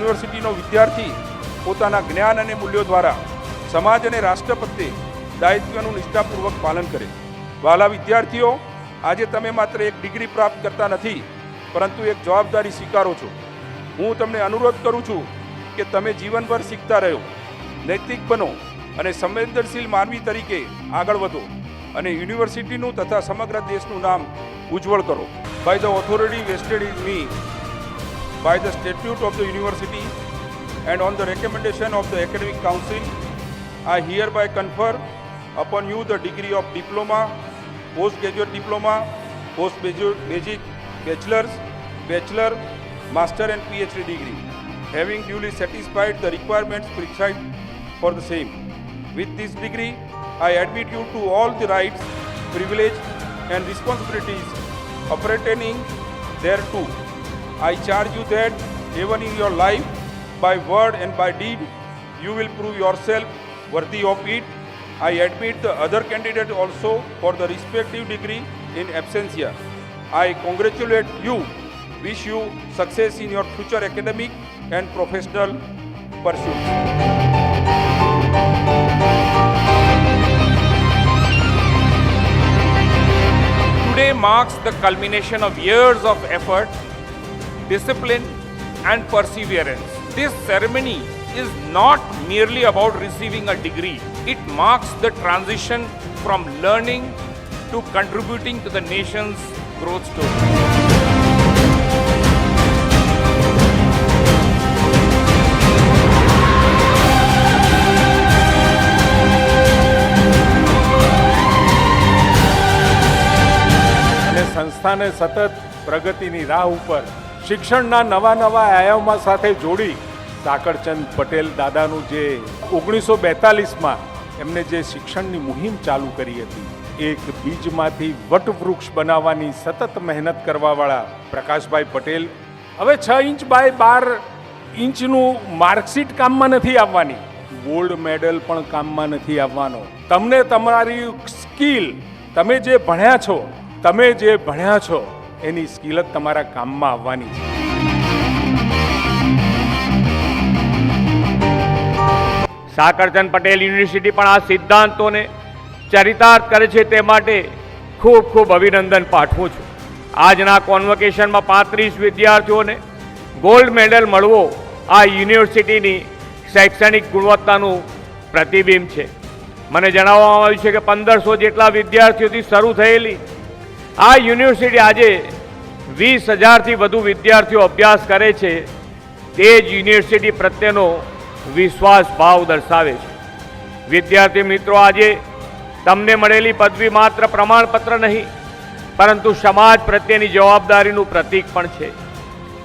યુનિવર્સિટીનો વિદ્યાર્થી પોતાના જ્ઞાન અને મૂલ્યો દ્વારા સમાજ અને રાષ્ટ્ર પ્રત્યે દાયિત્વનું નિષ્ઠાપૂર્વક પાલન કરે। વહાલા વિદ્યાર્થીઓ, આજે તમે માત્ર એક ડિગ્રી પ્રાપ્ત કરતા નથી, પરંતુ એક જવાબદારી સ્વીકારો છો। હું તમને અનુરોધ કરું છું કે તમે જીવનભર શીખતા રહો, નૈતિક બનો અને સંવેદનશીલ માનવી તરીકે આગળ વધો અને યુનિવર્સિટીનું તથા સમગ્ર દેશનું નામ ઉજ્જવળ કરો। By the authority vested in me by the statute of the university and on the recommendation of the Academic Council, I hereby confer upon you the degree of diploma, postgraduate diploma, postgraduate bachelor's, bachelor, master and PhD degree, having duly satisfied the requirements prescribed for the same. With this degree, I admit you to all the rights, privileges and responsibilities appertaining thereto. I charge you that even in your life, by word and by deed, you will prove yourself worthy of it. I admit the other candidate also for the respective degree in absentia. I congratulate you, wish you success in your future academic and professional pursuits. Today marks the culmination of years of effort, discipline and perseverance. This ceremony is not merely about receiving a degree. It marks the transition from learning to contributing to the nation's growth story. અને સંસ્થાને સતત પ્રગતિની રાહ ઉપર શિક્ષણના નવા આયામો સાથે જોડી સાકરચંદ પટેલ દાદાનું જે 1942માં એમને જે શિક્ષણની મુહિમ ચાલુ કરી હતી, એક બીજમાંથી વટવૃક્ષ બનાવવાની સતત મહેનત કરવાવાળા પ્રકાશભાઈ પટેલ હવે 6 ઇંચ બાય 12 ઇંચનું માર્કશીટ કામમાં નથી આવવાની, ગોલ્ડ મેડલ પણ કામમાં નથી આવવાનો। તમને તમારી સ્કિલ, તમે જે ભણ્યા છો એની સ્કિલ જ તમારા કામમાં આવવાની છે। સાકરચંદ પટેલ યુનિવર્સિટી પણ આ સિદ્ધાંતોને ચરિતાર્થ કરે છે, તે માટે ખૂબ ખૂબ અભિનંદન પાઠવું છું। આજના કોન્વોકેશનમાં 35 વિદ્યાર્થીઓને ગોલ્ડ મેડલ મળવો આ યુનિવર્સિટીની શૈક્ષણિક ગુણવત્તાનું પ્રતિબિંબ છે। મને જણાવવામાં આવ્યું છે કે 1500 જેટલા વિદ્યાર્થીઓથી શરૂ થયેલી આ યુનિવર્સિટી આજે 20,000થી વધુ વિદ્યાર્થીઓ અભ્યાસ કરે છે। તે જ યુનિવર્સિટી પ્રત્યેનો વિશ્વાસ ભાવ દર્શાવે છે। વિદ્યાર્થી મિત્રો, આજે તમને મળેલી પદવી માત્ર પ્રમાણપત્ર નહીં, પરંતુ સમાજ પ્રત્યેની જવાબદારીનું પ્રતીક પણ છે।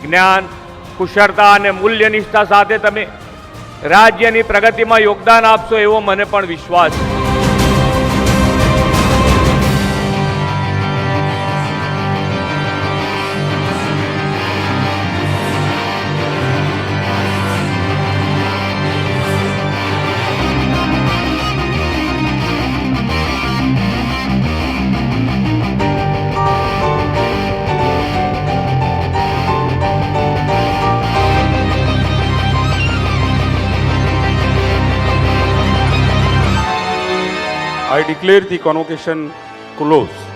જ્ઞાન, કુશળતા અને મૂલ્યનિષ્ઠા સાથે તમે રાજ્યની પ્રગતિમાં યોગદાન આપશો એવો મને પણ વિશ્વાસ છે। I declare the convocation closed.